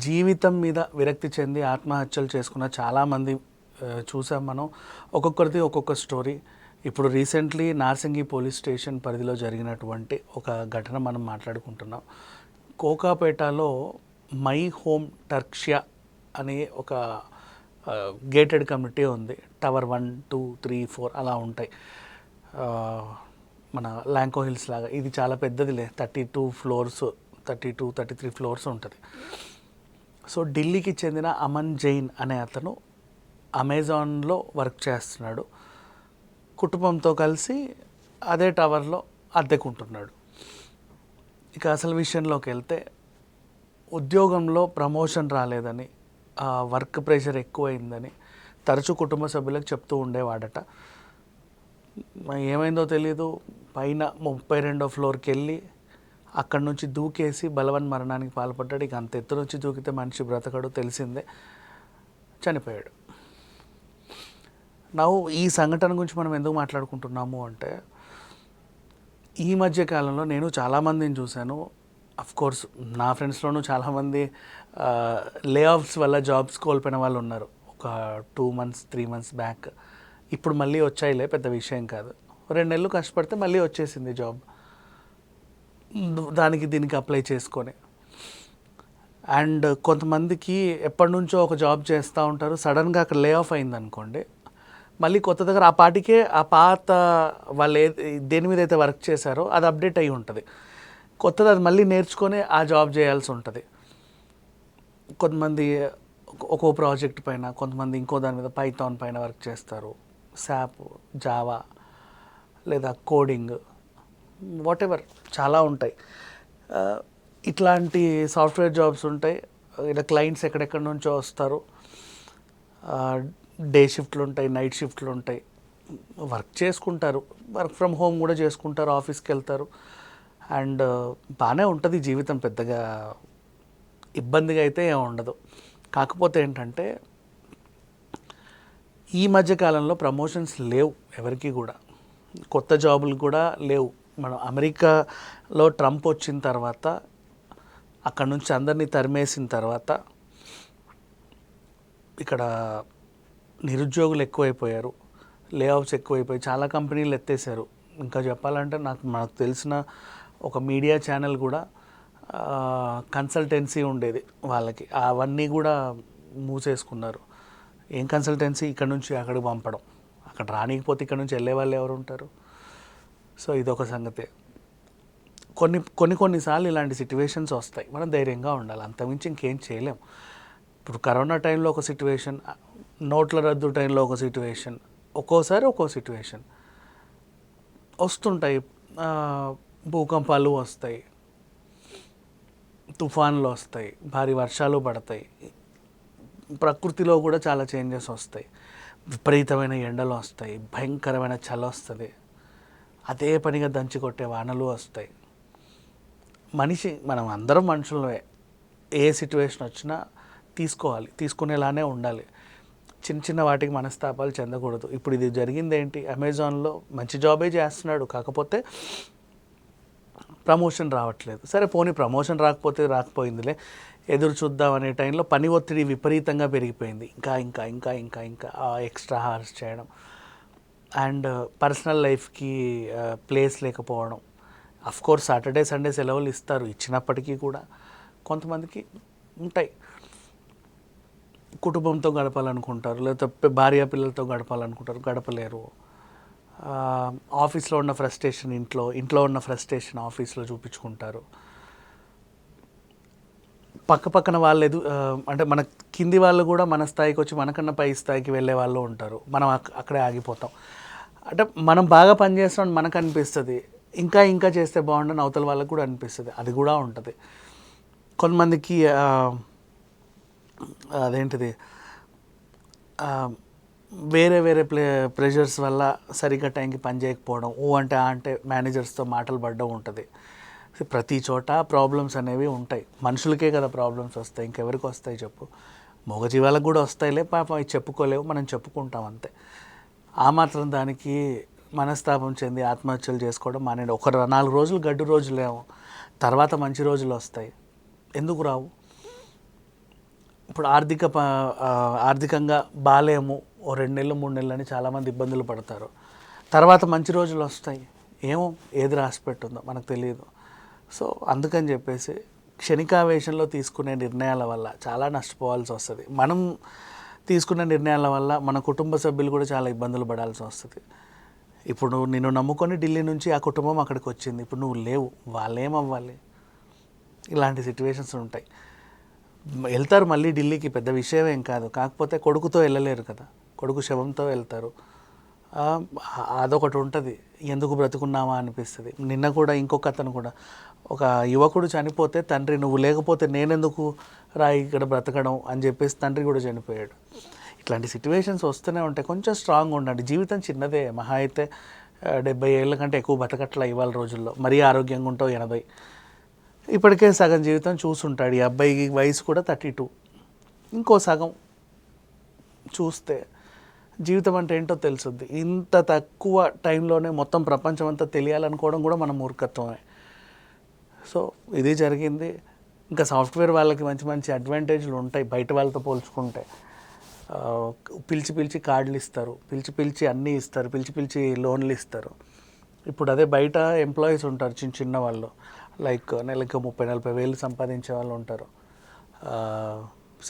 జీవితం మీద విరక్తి చెంది ఆత్మహత్యలు చేసుకున్న చాలామంది చూసాం మనం. ఒక్కొక్కరిది ఒక్కొక్క స్టోరీ. ఇప్పుడు రీసెంట్లీ నార్సింగి పోలీస్ స్టేషన్ పరిధిలో జరిగినటువంటి ఒక ఘటన మనం మాట్లాడుకుంటున్నాం. కోకాపేటలో మై హోమ్ టర్క్ష్యా అనే ఒక గేటెడ్ కమ్యూనిటీ ఉంది. టవర్ 1, 2, 3, 4 అలా ఉంటాయి. ఆ, మన ల్యాంకో హిల్స్ లాగా ఇది చాలా పెద్దదిలే. 32 ఫ్లోర్స్, 33 ఫ్లోర్స్ ఉంటుంది. సో ఢిల్లీకి చెందిన అమన్ జైన్ అనే అతను అమెజాన్లో వర్క్ చేస్తున్నాడు. కుటుంబంతో కలిసి అదే టవర్లో అద్దెకుంటున్నాడు. ఇక అసలు విషయంలోకి వెళ్తే, ఉద్యోగంలో ప్రమోషన్ రాలేదని, వర్క్ ప్రెషర్ ఎక్కువైందని తరచూ కుటుంబ సభ్యులకు చెప్తూ ఉండేవాడట. ఏమైందో తెలీదు, పైన 32వ ఫ్లోర్కి వెళ్ళి అక్కడి నుంచి దూకేసి బలవన్ మరణానికి పాల్పడ్డాడు. ఇక అంత ఎత్తు నుంచి దూకితే మనిషి బ్రతకడు, తెలిసిందే. చనిపోయాడు. నా ఈ సంఘటన గురించి మనం ఎందుకు మాట్లాడుకుంటున్నాము అంటే, ఈ మధ్య కాలంలో నేను చాలామందిని చూశాను. కోర్స్ నా ఫ్రెండ్స్లోనూ చాలామంది లే ఆఫ్స్ వల్ల జాబ్స్ కోల్పోయిన వాళ్ళు ఉన్నారు. ఒక 2 months 3 months బ్యాక్. ఇప్పుడు మళ్ళీ వచ్చాయిలే, పెద్ద విషయం కాదు. 2 నెలలు కష్టపడితే మళ్ళీ వచ్చేసింది జాబ్. దానికి దీనికి అప్లై చేసుకొని. అండ్ కొంతమందికి ఎప్పటి నుంచో ఒక జాబ్ చేస్తూ ఉంటారు. సడన్గా అక్కడ లే ఆఫ్ అయింది అనుకోండి, మళ్ళీ కొత్త దగ్గర ఆ పాటికే ఆ పాత వాళ్ళు దేని మీద అయితే వర్క్ చేశారో అది అప్డేట్ అయ్యి ఉంటుంది. కొత్తది అది మళ్ళీ నేర్చుకొని ఆ జాబ్ చేయాల్సి ఉంటుంది. కొంతమంది ఒక్కో ప్రాజెక్ట్ పైన, కొంతమంది ఇంకో దాని మీద పైథాన్ పైన వర్క్ చేస్తారు. శాప్, జావా లేదా కోడింగ్, వాట్ ఎవర్ చాలా ఉంటాయి. ఇట్లాంటి సాఫ్ట్వేర్ జాబ్స్ ఉంటాయి. ఇలా క్లయింట్స్ ఎక్కడెక్కడి నుంచో వస్తారు. డే షిఫ్ట్లు ఉంటాయి, నైట్ షిఫ్ట్లు ఉంటాయి. వర్క్ చేసుకుంటారు, వర్క్ ఫ్రమ్ హోమ్ కూడా చేసుకుంటారు, ఆఫీస్కి వెళ్తారు. అండ్ బాగానే ఉంటుంది జీవితం, పెద్దగా ఇబ్బందిగా అయితే ఏమి ఉండదు. కాకపోతే ఏంటంటే, ఈ మధ్యకాలంలో ప్రమోషన్స్ లేవు ఎవరికి కూడా, కొత్త జాబులు కూడా లేవు. మనం అమెరికాలో ట్రంప్ వచ్చిన తర్వాత, అక్కడ నుంచి అందరినీ తరిమేసిన తర్వాత, ఇక్కడ నిరుద్యోగులు ఎక్కువైపోయారు, లే ఆఫ్స్ ఎక్కువైపోయి చాలా కంపెనీలు ఎత్తేసారు. ఇంకా చెప్పాలంటే నాకు తెలిసిన ఒక మీడియా ఛానల్ కూడా కన్సల్టెన్సీ ఉండేది వాళ్ళకి, అవన్నీ కూడా మూసేసుకున్నారు. ఏం కన్సల్టెన్సీ, ఇక్కడ నుంచి అక్కడికి పంపడం, అక్కడ రానికపోతే ఇక్కడ నుంచి వెళ్ళే వాళ్ళు ఎవరు ఉంటారు? సో ఇదొక సంగతి. కొన్నిసార్లు ఇలాంటి సిట్యువేషన్స్ వస్తాయి, మనం ధైర్యంగా ఉండాలి, అంతకుమించి ఇంకేం చేయలేం. ఇప్పుడు కరోనా టైంలో ఒక సిట్యువేషన్, నోట్ల రద్దు టైంలో ఒక సిట్యువేషన్, ఒక్కోసారి ఒక్కో సిట్యువేషన్ వస్తుంటాయి. భూకంపాలు వస్తాయి, తుఫాన్లు వస్తాయి, భారీ వర్షాలు పడతాయి, ప్రకృతిలో కూడా చాలా చేంజెస్ వస్తాయి. విపరీతమైన ఎండలు వస్తాయి, భయంకరమైన చలి వస్తుంది, అదే పనిగా దంచి కొట్టే వానలు వస్తాయి. మనం అందరం మనుషులమే. ఏ సిట్యువేషన్ వచ్చినా తీసుకునేలానే ఉండాలి. చిన్న చిన్న వాటికి మనస్తాపాలు చెందకూడదు. ఇప్పుడు ఇది జరిగింది ఏంటి, అమెజాన్లో మంచి జాబే చేస్తున్నాడు, కాకపోతే ప్రమోషన్ రావట్లేదు. సరే పోనీ ప్రమోషన్ రాకపోయిందిలే, ఎదురు చూద్దాం అనే టైంలో పని ఒత్తిడి విపరీతంగా పెరిగిపోయింది. ఇంకా ఇంకా ఇంకా ఇంకా ఇంకా ఎక్స్ట్రా హార్స్ చేయడం, అండ్ పర్సనల్ లైఫ్కి ప్లేస్ లేకపోవడం. అఫ్కోర్స్ సాటర్డే సండే సెలవులు ఇస్తారు, ఇచ్చినప్పటికీ కూడా కొంతమందికి ఉంటాయి. కుటుంబంతో గడపాలనుకుంటారు, లేకపోతే భార్య పిల్లలతో గడపాలనుకుంటారు, గడపలేరు. ఆఫీస్లో ఉన్న ఫ్రస్ట్రేషన్ ఇంట్లో ఉన్న ఫ్రస్ట్రేషన్ ఆఫీస్లో చూపించుకుంటారు. పక్కన వాళ్ళు అంటే మన కింది వాళ్ళు కూడా మన స్థాయికి వచ్చి మనకన్నా పై స్థాయికి వెళ్ళే వాళ్ళు ఉంటారు. మనం అక్కడే ఆగిపోతాం. అంటే మనం బాగా పనిచేస్తామని మనకు అనిపిస్తుంది, ఇంకా ఇంకా చేస్తే బాగుండని అవతల వాళ్ళకు కూడా అనిపిస్తుంది, అది కూడా ఉంటుంది. కొంతమందికి అదేంటిది వేరే ప్రెషర్స్ వల్ల సరిగ్గా టైంకి పని చేయకపోవడం, అంటే మేనేజర్స్తో మాటలు పడడం ఉంటుంది. ప్రతి చోట ప్రాబ్లమ్స్ అనేవి ఉంటాయి. మనుషులకే కదా ప్రాబ్లమ్స్ వస్తాయి, ఇంకెవరికి వస్తాయి చెప్పు? మూగజీవాలకు కూడా వస్తాయిలే పాపం, అవి చెప్పుకోలేవు, మనం చెప్పుకుంటాం అంతే. ఆ మాత్రం దానికి మనస్తాపం చెంది ఆత్మహత్యలు చేసుకోవడం మానేయండి. 4 రోజులు గడ్డు రోజులేమో, తర్వాత మంచి రోజులు వస్తాయి. ఎందుకు రావు? ఇప్పుడు ఆర్థికంగా బాలేము, ఓ 2 నెలలు 3 నెలలు అని చాలామంది ఇబ్బందులు పడతారు. తర్వాత మంచి రోజులు వస్తాయి, ఏమో ఏది రాసి పెట్టుందో మనకు తెలియదు. సో అందుకని చెప్పేసి క్షణికావేశంలో తీసుకునే నిర్ణయాల వల్ల చాలా నష్టపోవాల్సి వస్తుంది. మనం తీసుకునే నిర్ణయాల వల్ల మన కుటుంబ సభ్యులు కూడా చాలా ఇబ్బందులు పడాల్సి వస్తుంది. ఇప్పుడు నిన్ను నమ్ముకొని ఢిల్లీ నుంచి ఆ కుటుంబం అక్కడికి వచ్చింది, ఇప్పుడు నువ్వు లేవు, వాళ్ళేమవ్వాలి? ఇలాంటి సిచ్యువేషన్స్ ఉంటాయి. వెళ్తారు మళ్ళీ ఢిల్లీకి, పెద్ద విషయం ఏం కాదు. కాకపోతే కొడుకుతో వెళ్ళలేరు కదా, కొడుకు శవంతో వెళ్తారు. అదొకటి ఉంటుంది, ఎందుకు బ్రతుకున్నామా అనిపిస్తుంది. నిన్న కూడా ఇంకొక అతను కూడా, ఒక యువకుడు చనిపోతే తండ్రి నువ్వు లేకపోతే నేనెందుకు ఇక్కడ బ్రతకడం అని చెప్పేసి తండ్రి కూడా చనిపోయాడు. ఇట్లాంటి సిచ్యువేషన్స్ వస్తూనే ఉంటాయి. కొంచెం స్ట్రాంగ్ ఉండండి. జీవితం చిన్నదే, మహా అయితే 70 ఏళ్ళ కంటే ఎక్కువ బతకట్ల ఇవాళ రోజుల్లో. మరీ ఆరోగ్యంగా ఉంటావు 80. ఇప్పటికే సగం జీవితం చూసుంటాడు. ఈ అబ్బాయికి వయసు కూడా 32. ఇంకో సగం చూస్తే జీవితం అంటే ఏంటో తెలుసుద్ది. ఇంత తక్కువ టైంలోనే మొత్తం ప్రపంచం అంతా తెలియాలనుకోవడం కూడా మన మూర్ఖత్వమే. సో ఇది జరిగింది. ఇంకా సాఫ్ట్వేర్ వాళ్ళకి మంచి మంచి అడ్వాంటేజ్లు ఉంటాయి బయట వాళ్ళతో పోల్చుకుంటే. పిలిచి పిలిచి కార్డులు ఇస్తారు, పిలిచి పిలిచి అన్నీ ఇస్తారు, పిలిచి పిలిచి లోన్లు ఇస్తారు. ఇప్పుడు అదే బయట ఎంప్లాయీస్ ఉంటారు చిన్న చిన్న వాళ్ళు, లైక్ నెలకు 30-40 వేలు సంపాదించే వాళ్ళు ఉంటారు.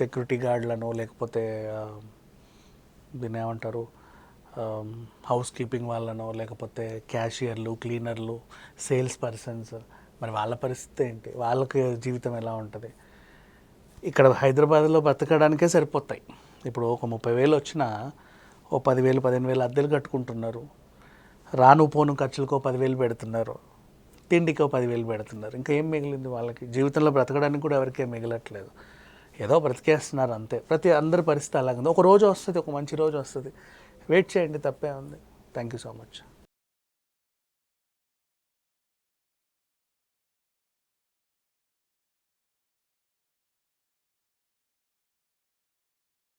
సెక్యూరిటీ గార్డులను, లేకపోతే దీన్ని ఏమంటారు, హౌస్ కీపింగ్ వాళ్ళను, లేకపోతే క్యాషియర్లు, క్లీనర్లు, సేల్స్ పర్సన్స్. మరి వాళ్ళ పరిస్థితి ఏంటి? వాళ్ళకి జీవితం ఎలా ఉంటుంది? ఇక్కడ హైదరాబాద్లో బతకడానికే సరిపోతాయి. ఇప్పుడు ఒక 30,000 వచ్చినా ఓ 10,000 15,000 అద్దెలు కట్టుకుంటున్నారు. రాను పోను ఖర్చులకో 10,000 పెడుతున్నారు, తిండికో 10,000 పెడుతున్నారు. ఇంకా ఏం మిగిలింది వాళ్ళకి? జీవితంలో బ్రతకడానికి కూడా ఎవరికేం మిగలట్లేదు. ఏదో బ్రతికేస్తున్నారు అంతే. అందరి పరిస్థితి అలాగే ఉంది. ఒక రోజు వస్తుంది, ఒక మంచి రోజు వస్తుంది. వెయిట్ చేయండి, తప్పే ఉంది. Thank you so much.